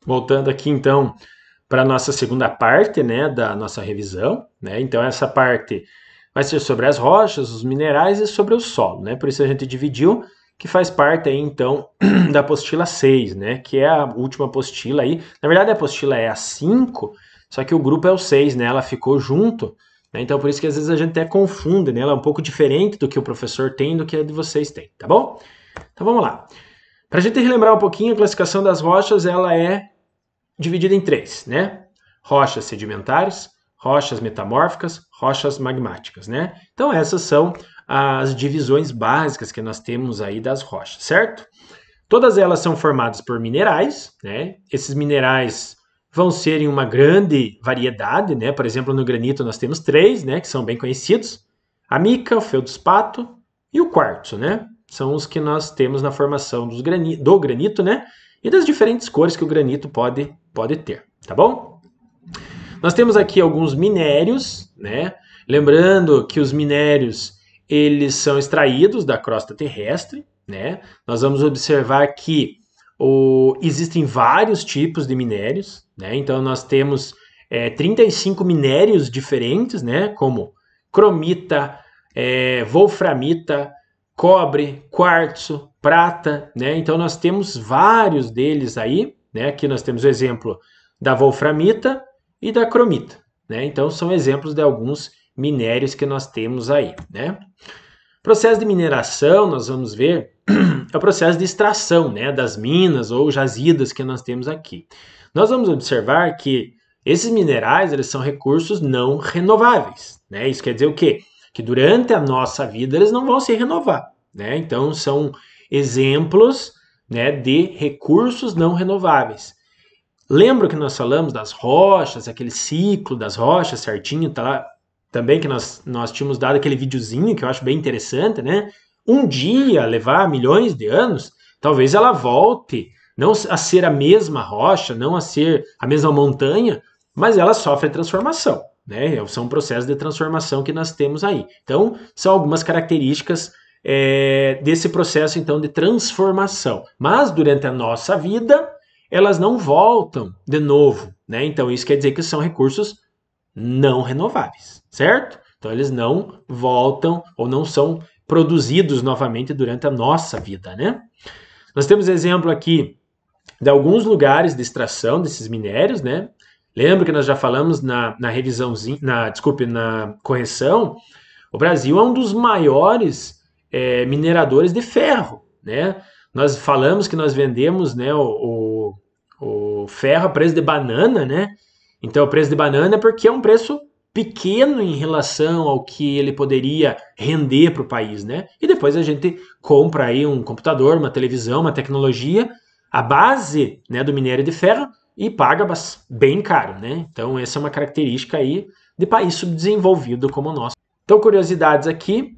Voltando aqui então para a nossa segunda parte, né, da nossa revisão, né? Então essa parte vai ser sobre as rochas, os minerais e sobre o solo, né? Por isso a gente dividiu, que faz parte aí então da apostila 6, né, que é a última apostila aí. Na verdade a apostila é a 5, só que o grupo é o 6, né? Ela ficou junto, né? Então por isso que às vezes a gente até confunde, né? Ela é um pouco diferente do que o professor tem do que a de vocês tem, tá bom? Então vamos lá. Para a gente relembrar um pouquinho, a classificação das rochas, ela é dividida em três, né? Rochas sedimentares, rochas metamórficas, rochas magmáticas, né? Então essas são as divisões básicas que nós temos aí das rochas, certo? Todas elas são formadas por minerais, né? Esses minerais vão ser em uma grande variedade, né? Por exemplo, no granito nós temos três, né? Que são bem conhecidos: a mica, o feldspato e o quartzo, né? São os que nós temos na formação do granito, né? E das diferentes cores que o granito pode ter, tá bom? Nós temos aqui alguns minérios, né? Lembrando que os minérios eles são extraídos da crosta terrestre, né? Nós vamos observar que existem vários tipos de minérios, né? Então nós temos 35 minérios diferentes, né? Como cromita, wolframita, cobre, quartzo, prata, né? Então nós temos vários deles aí, né? Aqui nós temos o exemplo da wolframita e da cromita, né? Então são exemplos de alguns minérios que nós temos aí, né? Processo de mineração, nós vamos ver, é o processo de extração, né, das minas ou jazidas que nós temos aqui. Nós vamos observar que esses minerais, eles são recursos não renováveis, né? Isso quer dizer o quê? Que durante a nossa vida eles não vão se renovar, né? Então são exemplos, né, de recursos não renováveis. Lembra que nós falamos das rochas, aquele ciclo das rochas certinho, tá lá também que nós tínhamos dado aquele videozinho que eu acho bem interessante, né? Um dia, levar milhões de anos, talvez ela volte não a ser a mesma rocha, não a ser a mesma montanha, mas ela sofre transformação, né? São processos de transformação que nós temos aí. Então, são algumas características desse processo então de transformação. Mas durante a nossa vida, elas não voltam de novo, né? Então isso quer dizer que são recursos não renováveis, certo? Então eles não voltam ou não são produzidos novamente durante a nossa vida, né? Nós temos exemplo aqui de alguns lugares de extração desses minérios, né? Lembra que nós já falamos na revisãozinha, na correção, o Brasil é um dos maiores mineradores de ferro, né? Nós falamos que nós vendemos, né, o ferro a preço de banana, né? Então, o preço de banana é porque é um preço pequeno em relação ao que ele poderia render para o país, né? E depois a gente compra aí um computador, uma televisão, uma tecnologia, a base, né, do minério de ferro e paga bem caro, né? Então, essa é uma característica aí de país subdesenvolvido como o nosso. Então, curiosidades aqui.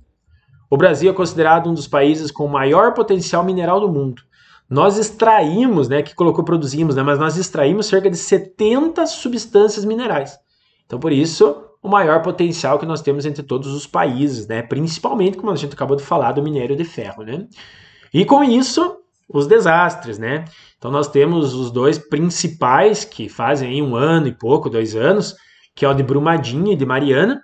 O Brasil é considerado um dos países com maior potencial mineral do mundo. Nós extraímos, né, que colocou produzimos, né, mas nós extraímos cerca de 70 substâncias minerais. Então, por isso, o maior potencial que nós temos entre todos os países, né, principalmente, como a gente acabou de falar, do minério de ferro, né. E com isso, os desastres, né. Então, nós temos os dois principais, que fazem aí 1 ano e pouco, 2 anos, que é o de Brumadinho e de Mariana,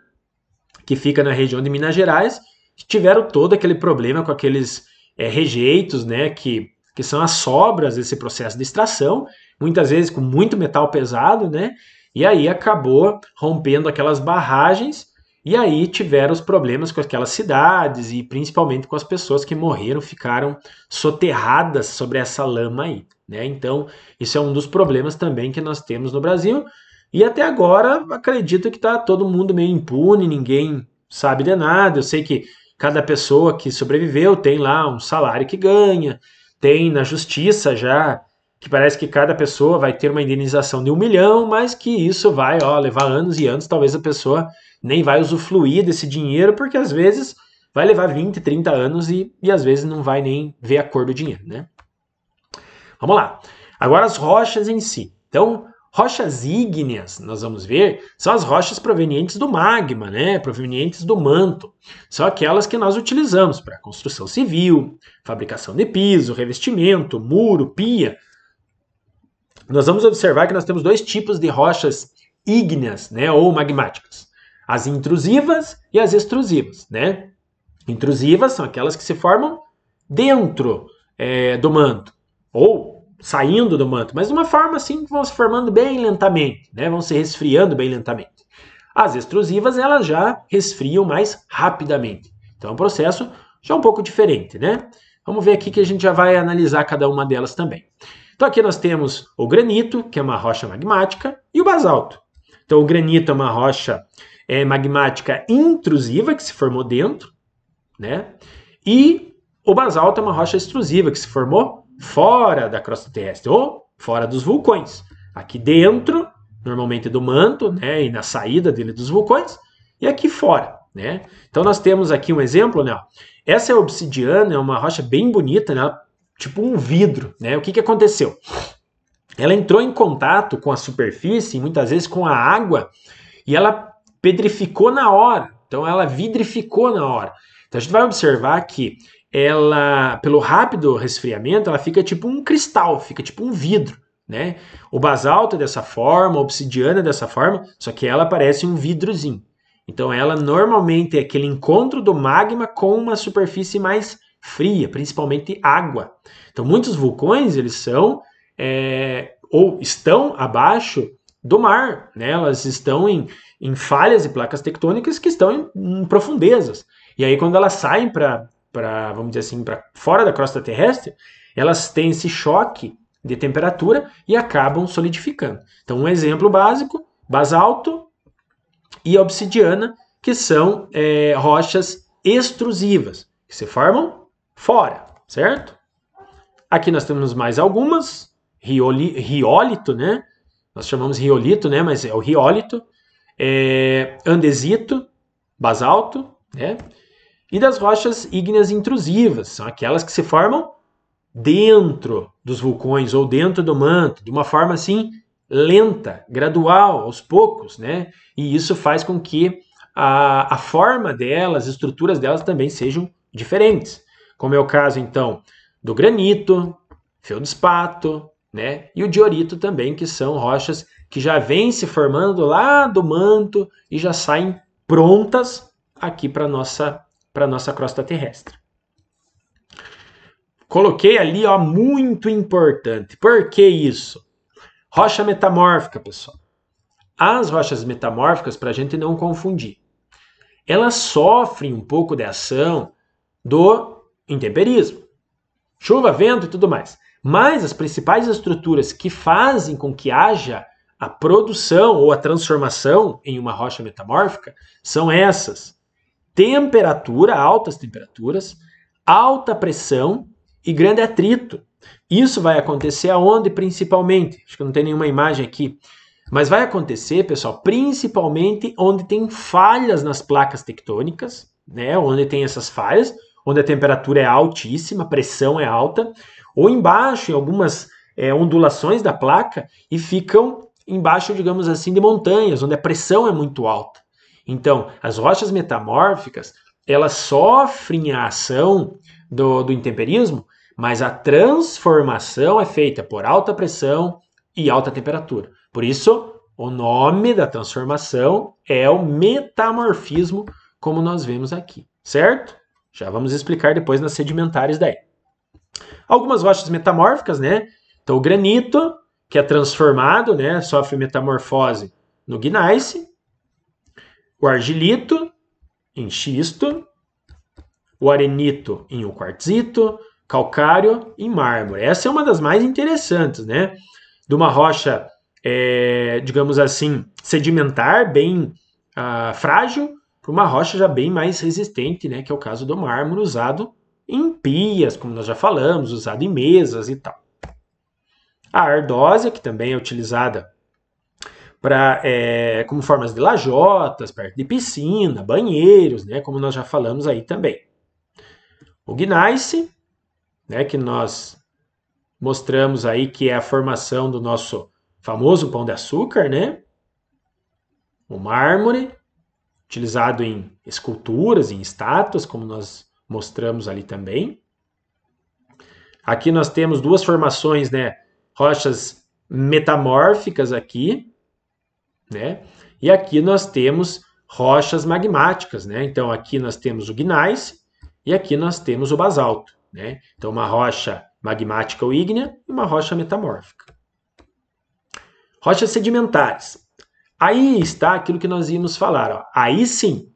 que fica na região de Minas Gerais, que tiveram todo aquele problema com aqueles rejeitos, né, que são as sobras desse processo de extração, muitas vezes com muito metal pesado, né, e aí acabou rompendo aquelas barragens, e aí tiveram os problemas com aquelas cidades e principalmente com as pessoas que morreram, ficaram soterradas sobre essa lama aí, né? Então, isso é um dos problemas também que nós temos no Brasil. E até agora, acredito que está todo mundo meio impune, ninguém sabe de nada. Eu sei que cada pessoa que sobreviveu tem lá um salário que ganha, tem na justiça já que parece que cada pessoa vai ter uma indenização de 1 milhão, mas que isso vai levar anos e anos, talvez a pessoa nem vai usufruir desse dinheiro, porque às vezes vai levar 20, 30 anos e às vezes não vai nem ver a cor do dinheiro, né? Vamos lá. Agora as rochas em si. Então, rochas ígneas, nós vamos ver, são as rochas provenientes do magma, né? Provenientes do manto. São aquelas que nós utilizamos para construção civil, fabricação de piso, revestimento, muro, pia. nós vamos observar que nós temos dois tipos de rochas ígneas, né, ou magmáticas. As intrusivas e as extrusivas, né? Intrusivas são aquelas que se formam dentro do manto, ou saindo do manto, mas de uma forma assim que vão se formando bem lentamente, né? Vão se resfriando bem lentamente. As extrusivas, elas já resfriam mais rapidamente. Então é um processo já um pouco diferente, né? Vamos ver aqui que a gente já vai analisar cada uma delas também. Então aqui nós temos o granito, que é uma rocha magmática, e o basalto. Então o granito é uma rocha magmática intrusiva, que se formou dentro, né? E o basalto é uma rocha extrusiva, que se formou fora da crosta terrestre, ou fora dos vulcões. Aqui dentro, normalmente do manto, né? E na saída dele dos vulcões, e aqui fora, né? Então nós temos aqui um exemplo, né? Essa é a obsidiana, é uma rocha bem bonita, né? Tipo um vidro, né? O que aconteceu? Ela entrou em contato com a superfície, muitas vezes com a água, e ela pedrificou na hora. Então ela vidrificou na hora. Então a gente vai observar que ela, pelo rápido resfriamento, ela fica tipo um cristal, fica tipo um vidro, né? O basalto é dessa forma, a obsidiana é dessa forma, só que ela parece um vidrozinho. Então ela normalmente é aquele encontro do magma com uma superfície mais fria, principalmente água. Então muitos vulcões, eles são ou estão abaixo do mar, né? Elas estão em falhas e placas tectônicas que estão em profundezas. E aí quando elas saem para, vamos dizer assim, para fora da crosta terrestre, elas têm esse choque de temperatura e acabam solidificando. Então um exemplo básico, basalto e obsidiana, que são rochas extrusivas, que se formam fora, certo? Aqui nós temos mais algumas, riólito, né? Nós chamamos riolito, né? Mas é o riólito, andesito, basalto, né? E das rochas ígneas intrusivas, são aquelas que se formam dentro dos vulcões ou dentro do manto, de uma forma assim lenta, gradual, aos poucos, né? E isso faz com que a forma delas, as estruturas delas também sejam diferentes. Como é o caso, então, do granito, feldspato, né? E o diorito também, que são rochas que já vêm se formando lá do manto e já saem prontas aqui para nossa crosta terrestre. Coloquei ali, ó, muito importante. Por que isso? Rocha metamórfica, pessoal. As rochas metamórficas, para a gente não confundir, elas sofrem um pouco de ação do intemperismo. Chuva, vento e tudo mais. Mas as principais estruturas que fazem com que haja a produção ou a transformação em uma rocha metamórfica são essas: temperatura, altas temperaturas, alta pressão e grande atrito. Isso vai acontecer aonde principalmente? Acho que não tem nenhuma imagem aqui. Mas vai acontecer, pessoal, principalmente onde tem falhas nas placas tectônicas, né? Onde tem essas falhas, onde a temperatura é altíssima, a pressão é alta, ou embaixo, em algumas ondulações da placa, e ficam embaixo, digamos assim, de montanhas, onde a pressão é muito alta. Então, as rochas metamórficas, elas sofrem a ação do intemperismo, mas a transformação é feita por alta pressão e alta temperatura. Por isso, o nome da transformação é o metamorfismo, como nós vemos aqui, certo? Já vamos explicar depois nas sedimentares daí. Algumas rochas metamórficas, né? Então, o granito, que é transformado, né? Sofre metamorfose no gneiss. O argilito, em xisto. O arenito, em um quartzito. Calcário, em mármore. Essa é uma das mais interessantes, né? De uma rocha, digamos assim, sedimentar, bem frágil, para uma rocha já bem mais resistente, né? Que é o caso do mármore, usado em pias, como nós já falamos, usado em mesas e tal. A ardósia, que também é utilizada como formas de lajotas, perto de piscina, banheiros, né? Como nós já falamos aí também. O gneiss, né? Que nós mostramos aí que é a formação do nosso famoso pão de açúcar, né? O mármore, utilizado em esculturas, em estátuas, como nós mostramos ali também. Aqui nós temos duas formações, né? Rochas metamórficas aqui, né? E aqui nós temos rochas magmáticas, né? Então aqui nós temos o gneiss e aqui nós temos o basalto, né? Então uma rocha magmática ou ígnea e uma rocha metamórfica. Rochas sedimentares. Aí está aquilo que nós íamos falar, ó. Aí sim,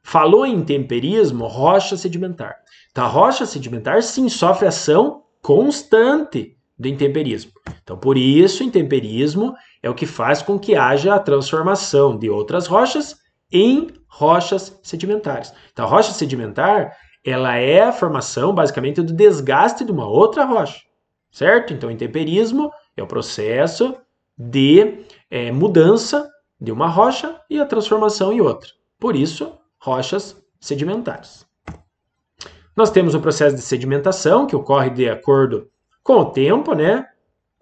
falou em temperismo, rocha sedimentar. Então a rocha sedimentar sim sofre ação constante do intemperismo. Então por isso o intemperismo é o que faz com que haja a transformação de outras rochas em rochas sedimentares. Então a rocha sedimentar, ela é a formação basicamente do desgaste de uma outra rocha, certo? Então o intemperismo é o processo de mudança de uma rocha e a transformação em outra. Por isso, rochas sedimentares. Nós temos o processo de sedimentação, que ocorre de acordo com o tempo, né?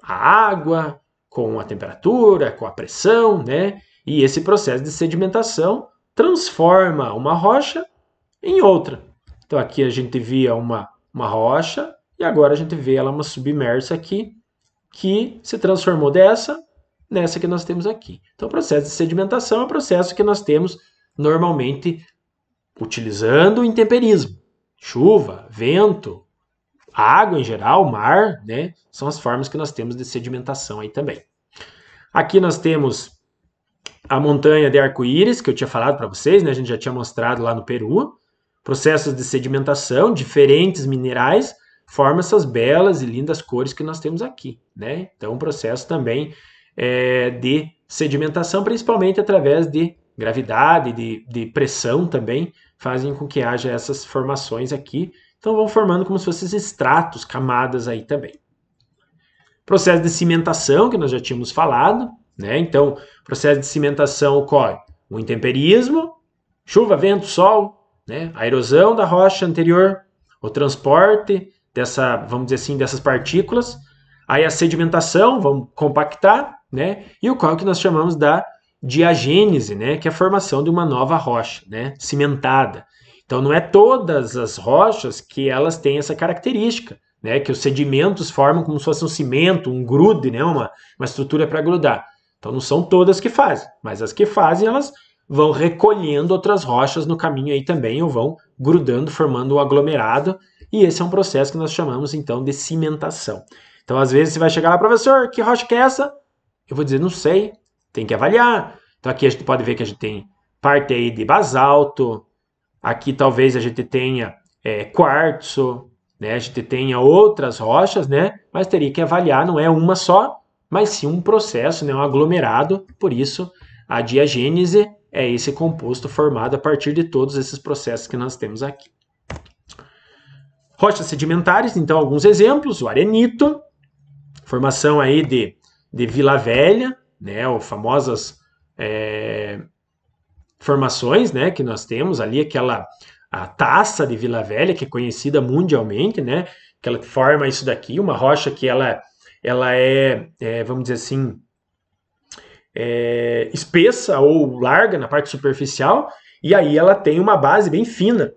A água, com a temperatura, com a pressão, né? E esse processo de sedimentação transforma uma rocha em outra. Então aqui a gente via uma rocha e agora a gente vê ela uma submersa aqui que se transformou nessa que nós temos aqui. Então o processo de sedimentação é o processo que nós temos normalmente utilizando o intemperismo. Chuva, vento, água em geral, mar, né? São as formas que nós temos de sedimentação aí também. Aqui nós temos a montanha de arco-íris, que eu tinha falado para vocês, né? A gente já tinha mostrado lá no Peru. Processos de sedimentação, diferentes minerais, formam essas belas e lindas cores que nós temos aqui, né? Então, um processo também de sedimentação, principalmente através de gravidade, de pressão também, fazem com que haja essas formações aqui. Então, vão formando como se fossem estratos, camadas aí também. Processo de cimentação, que nós já tínhamos falado, né? Então, processo de cimentação ocorre o intemperismo, chuva, vento, sol, né? A erosão da rocha anterior, o transporte vamos dizer assim, dessas partículas, aí a sedimentação, vamos compactar, né? E o qual que nós chamamos da diagênese, né? Que é a formação de uma nova rocha, né? Cimentada. Então, não é todas as rochas que elas têm essa característica, né? Que os sedimentos formam como se fosse um cimento, um grude, né? Uma estrutura para grudar. Então, não são todas que fazem, mas as que fazem, elas vão recolhendo outras rochas no caminho aí também, ou vão grudando, formando um aglomerado, e esse é um processo que nós chamamos, então, de cimentação. Então, às vezes, você vai chegar lá, professor, que rocha que é essa? Eu vou dizer, não sei, tem que avaliar. Então, aqui a gente pode ver que a gente tem parte aí de basalto, aqui talvez a gente tenha quartzo, né? A gente tenha outras rochas, né? Mas teria que avaliar, não é uma só, mas sim um processo, né? Um aglomerado, por isso a diagênese é esse composto formado a partir de todos esses processos que nós temos aqui. Rochas sedimentares, então alguns exemplos, o arenito, formação aí de Vila Velha, né, ou famosas formações, né, que nós temos ali, a taça de Vila Velha, que é conhecida mundialmente, né, que ela forma isso daqui, uma rocha que ela é, vamos dizer assim, espessa ou larga na parte superficial, e aí ela tem uma base bem fina.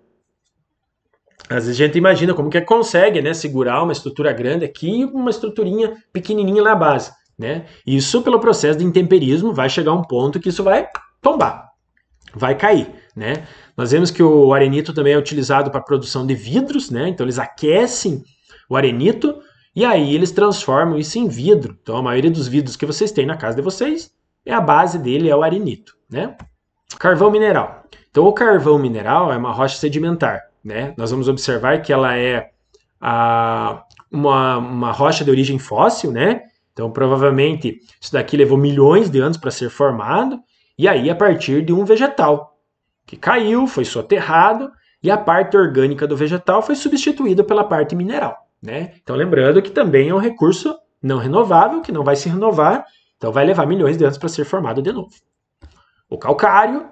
Às vezes a gente imagina como que consegue, né, segurar uma estrutura grande aqui e uma estruturinha pequenininha na base, né? Isso pelo processo de intemperismo vai chegar a um ponto que isso vai tombar, vai cair, né? Nós vemos que o arenito também é utilizado para a produção de vidros, né? Então eles aquecem o arenito e aí eles transformam isso em vidro. Então a maioria dos vidros que vocês têm na casa de vocês, a base dele é o arenito, né? Carvão mineral. Então o carvão mineral é uma rocha sedimentar, né? Nós vamos observar que ela é uma rocha de origem fóssil, né? Então provavelmente isso daqui levou milhões de anos para ser formado, e aí a partir de um vegetal que caiu, foi soterrado, e a parte orgânica do vegetal foi substituída pela parte mineral, né? Então lembrando que também é um recurso não renovável, que não vai se renovar, então vai levar milhões de anos para ser formado de novo. O calcário,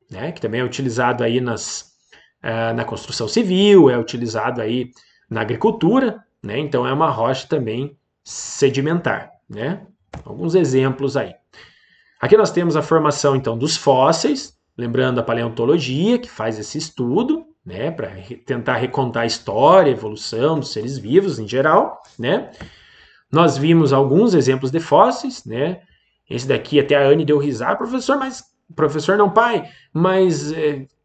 né, que também é utilizado aí na construção civil, é utilizado aí na agricultura, né? Então é uma rocha também sedimentar, né? Alguns exemplos aí. Aqui nós temos a formação então dos fósseis, lembrando a paleontologia que faz esse estudo, né, para tentar recontar a história, a evolução dos seres vivos em geral, né? Nós vimos alguns exemplos de fósseis, né? Esse daqui até a Anne deu risada, professor, mas professor não, pai, mas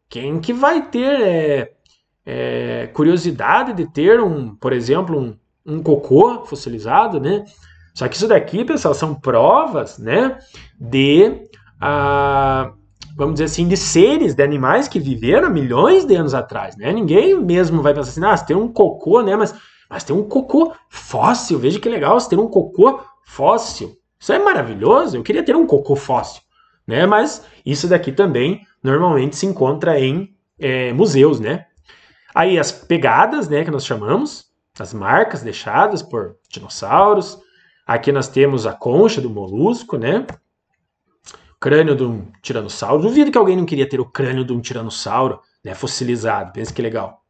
quem que vai ter curiosidade de ter por exemplo, um cocô fossilizado, né? Só que isso daqui, pessoal, são provas, né, de, vamos dizer assim, de seres, de animais que viveram milhões de anos atrás, né? Ninguém mesmo vai pensar assim, você tem um cocô, né, mas tem um cocô fóssil, veja que legal, você tem um cocô fóssil. Isso é maravilhoso, eu queria ter um cocô fóssil, né? Mas isso daqui também normalmente se encontra em museus, né? Aí as pegadas, né, que nós chamamos, as marcas deixadas por dinossauros. Aqui nós temos a concha do molusco, né? Crânio de um tiranossauro. Duvido que alguém não queria ter o crânio de um tiranossauro, né, fossilizado. Pensa que legal.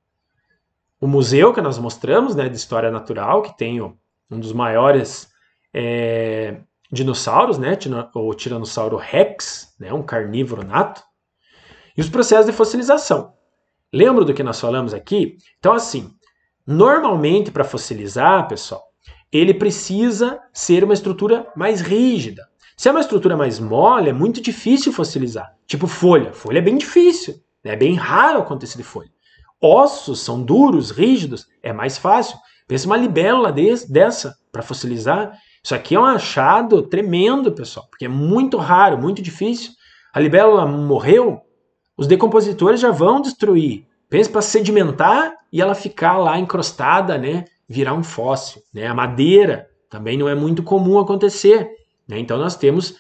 O museu que nós mostramos, né, de história natural, que tem um dos maiores dinossauros, né, o Tiranossauro Rex, né, um carnívoro nato. E os processos de fossilização. Lembra do que nós falamos aqui? Então, assim, normalmente para fossilizar, pessoal, ele precisa ser uma estrutura mais rígida. Se é uma estrutura mais mole, é muito difícil fossilizar. Tipo folha. Folha é bem difícil. É bem raro acontecer de folha. Ossos são duros, rígidos, é mais fácil. Pensa uma libélula dessa para fossilizar. Isso aqui é um achado tremendo, pessoal, porque é muito raro, muito difícil. A libélula morreu, os decompositores já vão destruir. Pensa para sedimentar e ela ficar lá encrostada, né? Virar um fóssil. Né? A madeira também não é muito comum acontecer. Né? Então nós temos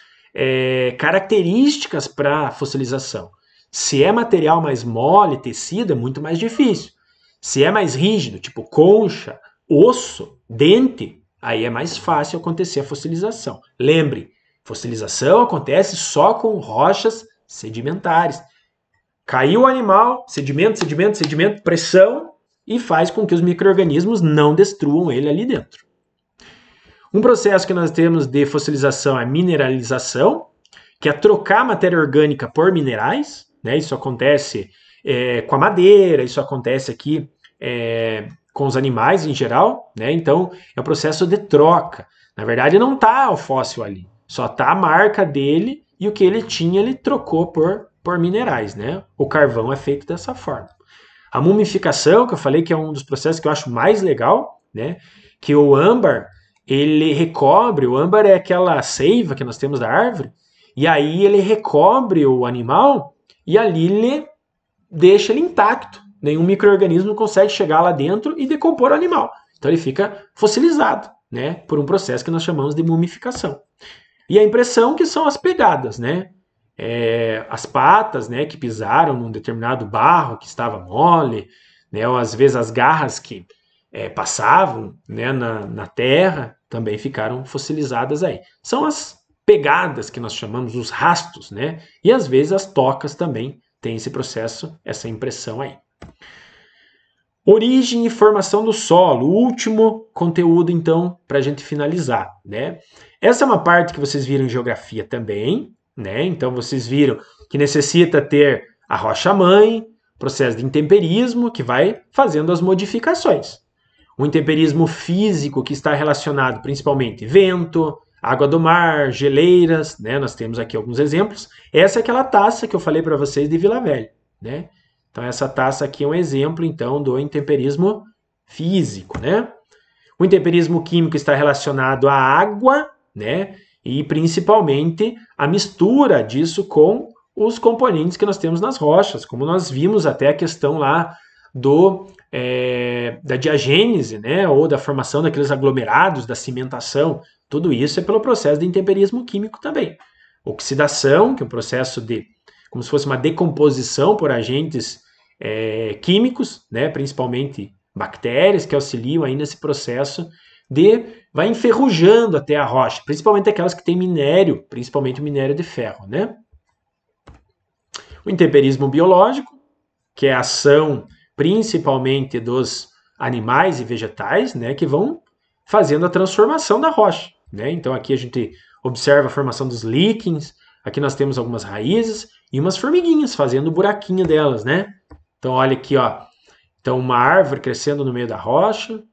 características para fossilização. Se é material mais mole, tecido, é muito mais difícil. Se é mais rígido, tipo concha, osso, dente, aí é mais fácil acontecer a fossilização. Lembre, fossilização acontece só com rochas sedimentares. Caiu o animal, sedimento, sedimento, sedimento, pressão, e faz com que os micro-organismos não destruam ele ali dentro. Um processo que nós temos de fossilização é mineralização, que é trocar matéria orgânica por minerais. Né? Isso acontece com a madeira, isso acontece aqui com os animais em geral. Né? Então, é um processo de troca. Na verdade, não está o fóssil ali, só está a marca dele e o que ele tinha, ele trocou por minerais. Né? O carvão é feito dessa forma. A mumificação, que eu falei que é um dos processos que eu acho mais legal, né? Que o âmbar, ele recobre, o âmbar é aquela seiva que nós temos da árvore, e aí ele recobre o animal e ali ele deixa ele intacto. Nenhum micro-organismo consegue chegar lá dentro e decompor o animal. Então ele fica fossilizado, né? Por um processo que nós chamamos de mumificação. E a impressão, que são as pegadas, né? As patas, né, que pisaram num determinado barro que estava mole, né, ou às vezes as garras que passavam, né, na terra também ficaram fossilizadas aí. São as pegadas que nós chamamos, os rastros, né, e às vezes as tocas também têm esse processo, essa impressão aí. Origem e formação do solo, o último conteúdo então para a gente finalizar, né? Essa é uma parte que vocês viram em geografia também. Né? Então vocês viram que necessita ter a rocha-mãe, processo de intemperismo, que vai fazendo as modificações. O intemperismo físico, que está relacionado principalmente vento, água do mar, geleiras, né? Nós temos aqui alguns exemplos. Essa é aquela taça que eu falei para vocês de Vila Velha. Né? Então essa taça aqui é um exemplo então do intemperismo físico. Né? O intemperismo químico está relacionado à água, né? E principalmente a mistura disso com os componentes que nós temos nas rochas, como nós vimos até a questão lá da diagênese, né, ou da formação daqueles aglomerados, da cimentação. Tudo isso é pelo processo de intemperismo químico também. Oxidação, que é um processo de, como se fosse uma decomposição por agentes químicos, né, principalmente bactérias, que auxiliam aí nesse processo vai enferrujando até a rocha, principalmente aquelas que têm minério, principalmente o minério de ferro, né? O intemperismo biológico, que é a ação principalmente dos animais e vegetais, né, que vão fazendo a transformação da rocha, né? Então aqui a gente observa a formação dos líquens, aqui nós temos algumas raízes e umas formiguinhas fazendo o buraquinho delas, né? Então olha aqui, ó. Então uma árvore crescendo no meio da rocha,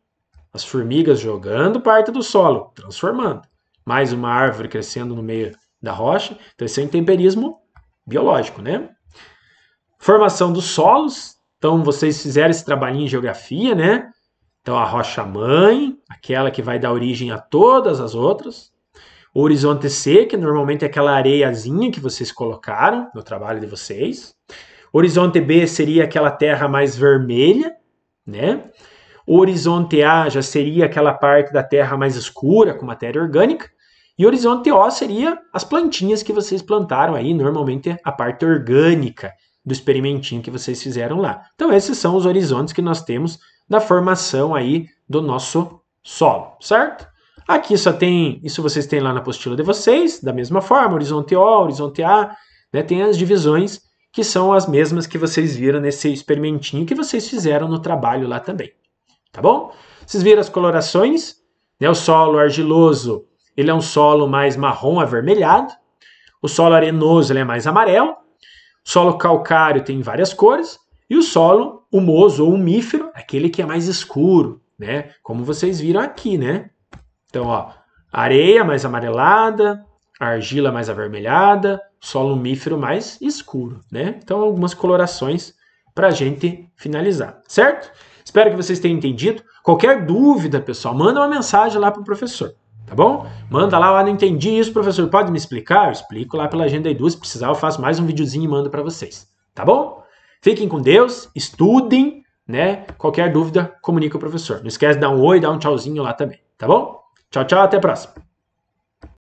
as formigas jogando parte do solo, transformando. Mais uma árvore crescendo no meio da rocha. Então, esse é intemperismo biológico, né? Formação dos solos. Então, vocês fizeram esse trabalhinho em geografia, né? Então, a rocha-mãe, aquela que vai dar origem a todas as outras. O horizonte C, que normalmente é aquela areiazinha que vocês colocaram no trabalho de vocês. O horizonte B seria aquela terra mais vermelha, né? O horizonte A já seria aquela parte da terra mais escura, com matéria orgânica. E o horizonte O seria as plantinhas que vocês plantaram aí, normalmente a parte orgânica do experimentinho que vocês fizeram lá. Então, esses são os horizontes que nós temos da formação aí do nosso solo, certo? Aqui só tem, isso vocês têm lá na apostila de vocês, da mesma forma, horizonte O, horizonte A, né, tem as divisões que são as mesmas que vocês viram nesse experimentinho que vocês fizeram no trabalho lá também, tá bom? Vocês viram as colorações, né, o solo argiloso, ele é um solo mais marrom avermelhado, o solo arenoso ele é mais amarelo, o solo calcário tem várias cores, e o solo humoso ou umífero, aquele que é mais escuro, né, como vocês viram aqui, né? Então, ó, areia mais amarelada, argila mais avermelhada, solo umífero mais escuro, né? Então, algumas colorações para a gente finalizar, certo? Espero que vocês tenham entendido. Qualquer dúvida, pessoal, manda uma mensagem lá para o professor, tá bom? Manda lá, não entendi isso, professor, pode me explicar? Eu explico lá pela Agenda Edu, se precisar eu faço mais um videozinho e mando para vocês, tá bom? Fiquem com Deus, estudem, né? Qualquer dúvida, comunica o professor. Não esquece de dar um oi, dar um tchauzinho lá também, tá bom? Tchau, tchau, até a próxima.